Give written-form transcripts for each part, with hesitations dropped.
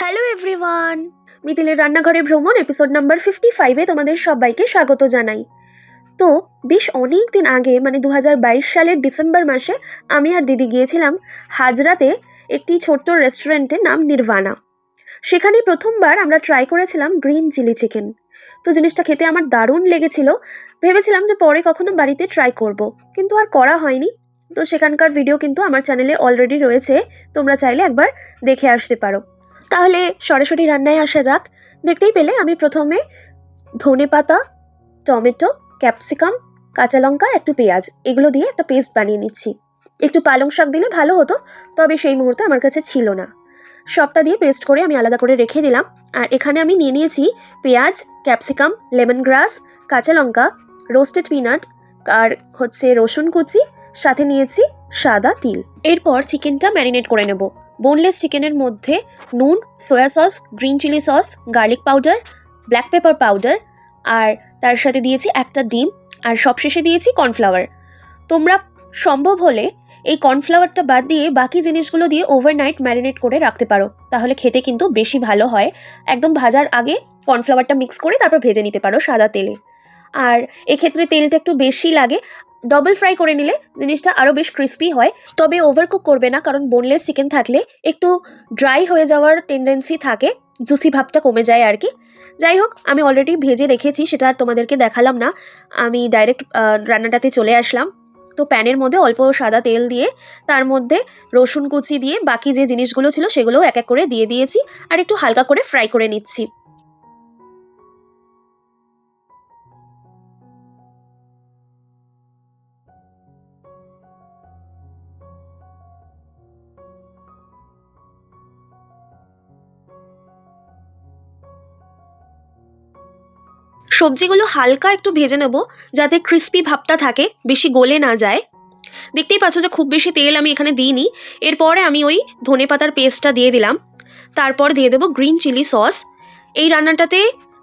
Hello everyone, মিতিলের রান্নাঘরে ভ্রমণ episode number 55-এ তোমাদের সবাইকে স্বাগত জানাই। তো বেশ অনেক দিন আগে মানে 2022 সালের ডিসেম্বর মাসে আমি আর দিদি গিয়েছিলাম হাজরাতে একটি ছোট্ট রেস্টুরেন্টের নাম নির্বাণা। সেখানেই প্রথমবার আমরা ট্রাই করেছিলাম গ্রিন চিলি চিকেন। তো জিনিসটা খেতে আমার দারুণ লেগেছিল। ভেবেছিলাম যে পরে কখনো বাড়িতে ট্রাই করব, কিন্তু আর করা হয়নি। তো সেখানকার ভিডিও কিন্তু আমার চ্যানেলে অলরেডি রয়েছে, তোমরা চাইলে একবার দেখে আসতে পারো। তাহলে সরাসরি রান্নায় আসা যাক। দেখতেই পেলে আমি প্রথমে ধনেপাতা, টমেটো, ক্যাপসিকাম, কাঁচা লঙ্কা, একটু পেঁয়াজ এগুলো দিয়ে একটা পেস্ট বানিয়ে নিচ্ছি। একটু পালং শাক দিলে ভালো হতো, তবে সেই মুহূর্তে আমার কাছে ছিল না। সবটা দিয়ে পেস্ট করে আমি আলাদা করে রেখে দিলাম। আর এখানে আমি নিয়ে নিয়েছি পেঁয়াজ, ক্যাপসিকাম, লেমন গ্রাস, কাঁচা লঙ্কা, রোস্টেড পিনাট আর রসুন কুচি, সাথে নিয়েছি সাদা তিল। এরপর চিকেনটা ম্যারিনেট করে নেব। বোনলেস চিকেনের মধ্যে নুন, soya sauce, green chilli sauce, garlic powder, black pepper powder আর তার সাথে দিয়েছি একটা ডিম, আর সবশেষে দিয়েছি কর্নফ্লাওয়ার। তোমরা সম্ভব হলে এই কর্নফ্লাওয়ারটা বাদ দিয়ে বাকি জিনিসগুলো দিয়ে ওভারনাইট ম্যারিনেট করে রাখতে পারো, তাহলে খেতে কিন্তু বেশি ভালো হয়। একদম ভাজার আগে কর্নফ্লাওয়ারটা মিক্স করে তারপর ভেজে নিতে পারো সাদা তেলে। আর এক্ষেত্রে তেলটা একটু বেশি লাগে। ডবল ফ্রাই করে নিলে জিনিসটা আরও বেশ ক্রিস্পি হয়, তবে ওভারকুক করবে না, কারণ বোনলেস চিকেন থাকলে একটু ড্রাই হয়ে যাওয়ার টেন্ডেন্সি থাকে, জুসি ভাবটা কমে যায় আর কি। যাই হোক, আমি অলরেডি ভেজে রেখেছি, সেটা আর তোমাদেরকে দেখালাম না। আমি ডাইরেক্ট রান্নাটাতে চলে আসলাম। তো প্যানের মধ্যে অল্প সাদা তেল দিয়ে তার মধ্যে রসুন কুচি দিয়ে বাকি যে জিনিসগুলো ছিল সেগুলোও এক এক করে দিয়ে দিয়েছি, আর একটু হালকা করে ফ্রাই করে নিচ্ছি। সবজিগুলো হালকা একটু ভেজে নেব, যাতে ক্রিস্পি ভাবটা থাকে, বেশি গলে না যায়। দেখতেই পাচ্ছ যে খুব বেশি তেল আমি এখানে দিইনি। এরপরে আমি ওই ধনেপাতার পেস্টটা দিয়ে দিলাম। তারপর দিয়ে দেবো গ্রিন চিলি সস। এই রান্নাটাতে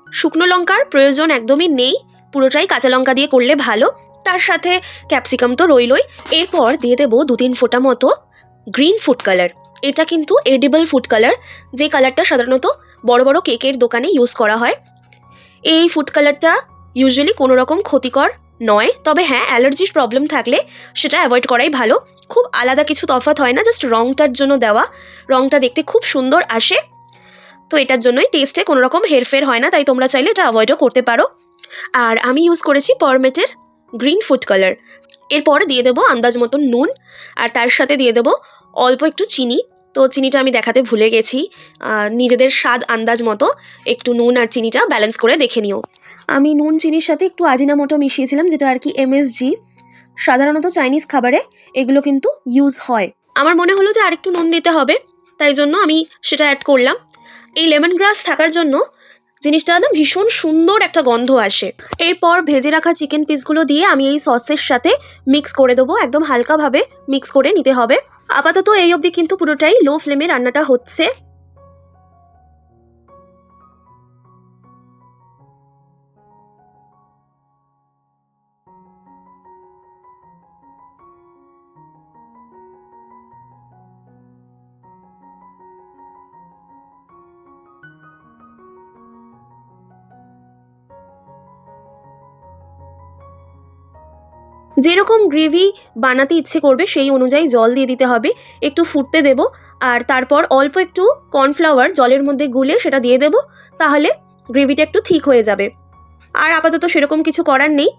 শুকনো লঙ্কার প্রয়োজন একদমই নেই, পুরোটাই কাঁচা লঙ্কা দিয়ে করলে ভালো। তার সাথে ক্যাপসিকাম তো রইলই। এরপর দিয়ে দেবো 2-3 ফোঁটা মতো গ্রিন ফুড কালার। এটা কিন্তু এডিবল ফুড কালার, যে কালারটা সাধারণত বড় বড় কেকের দোকানে ইউজ করা হয়। এই ফুড কালারটা ইউজুয়ালি কোনো রকম ক্ষতিকর নয়, তবে হ্যাঁ, অ্যালার্জির প্রবলেম থাকলে সেটা অ্যাভয়েড করাই ভালো। খুব আলাদা কিছু তফাৎ হয় না, জাস্ট রংটার জন্য দেওয়া। রংটা দেখতে খুব সুন্দর আসে, তো এটার জন্যই টেস্টে কোনো রকম হেরফের হয় না, তাই তোমরা চাইলে এটা অ্যাভয়েডও করতে পারো। আর আমি ইউজ করেছি পরমেটের গ্রিন ফুড কালার। এরপর দিয়ে দেবো আন্দাজ মতন নুন, আর তার সাথে দিয়ে দেবো অল্প একটু চিনি। তো চিনিটা আমি দেখাতে ভুলে গেছি। নিজেদের স্বাদ আন্দাজ মতো একটু নুন আর চিনিটা ব্যালেন্স করে দেখে নিও। আমি নুন চিনির সাথে একটু আজিনামোটো মিশিয়েছিলাম, যেটা আর কি এমএসজি। সাধারণত চাইনিজ খাবারে এগুলো কিন্তু ইউজ হয়। আমার মনে হলো যে আরেকটু নুন দিতে হবে, তাই জন্য আমি সেটা অ্যাড করলাম। এই লেমন গ্রাস থাকার জন্য জিনিসটা না ভীষণ সুন্দর একটা গন্ধ আসে। এরপর ভেজে রাখা চিকেন পিসগুলো দিয়ে আমি এই সসের সাথে মিক্স করে দেবো, একদম হালকাভাবে মিক্স করে নিতে হবে। আপাতত এই অবধি কিন্তু পুরোটাই লো ফ্লেমে রান্নাটা হচ্ছে। যেরকম গ্রেভি বানাতে ইচ্ছে করবে সেই অনুযায়ী জল দিয়ে দিতে হবে, একটু ফুটতে দেব। আর তারপর অল্প একটু কর্নফ্লাওয়ার জলের মধ্যে গুলে সেটা দিয়ে দেব, তাহলে গ্রেভিটা একটু ঠিক হয়ে যাবে। আর আপাতত সেরকম কিছু করার নেই।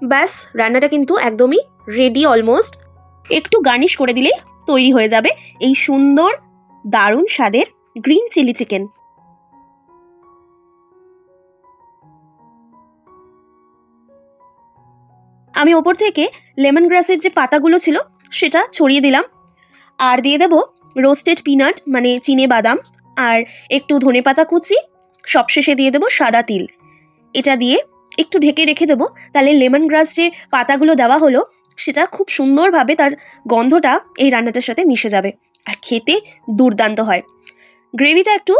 ব্যাস, রান্নাটা কিন্তু একদমই রেডি অলমোস্ট। একটু গার্নিশ করে দিলেই তৈরি হয়ে যাবে এই সুন্দর দারুণ স্বাদের গ্রিন চিলি চিকেন। আমি ওপর থেকে লেমন গ্রাসের যে পাতাগুলো ছিল সেটা ছড়িয়ে দিলাম, আর দিয়ে দেবো রোস্টেড পিনাট মানে চিনে বাদাম, আর একটু ধনেপাতা কুচি। সবশেষে দিয়ে দেবো সাদা তিল। এটা দিয়ে একটু ঢেকে রেখে দেবো, তাহলে লেমন গ্রাস যে পাতাগুলো দেওয়া হলো সেটা খুব সুন্দরভাবে তার গন্ধটা এই রান্নাটার সাথে মিশে যাবে, আর খেতে দুর্দান্ত হয়। গ্রেভিটা একটু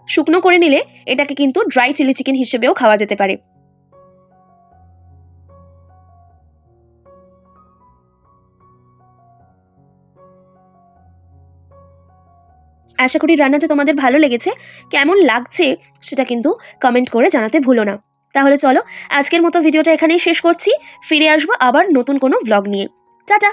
শুকনো করে নিলে এটাকে কিন্তু ড্রাই চিলি চিকেন হিসেবেও খাওয়া যেতে পারে। আশা করি রান্নাটা তোমাদের ভালো লেগেছে। কেমন লাগছে সেটা কিন্তু কমেন্ট করে জানাতে ভুলো না। তাহলে চলো আজকের মতো ভিডিওটা এখানেই শেষ করছি। ফিরে আসবো আবার নতুন কোনো ব্লগ নিয়ে। টাটা।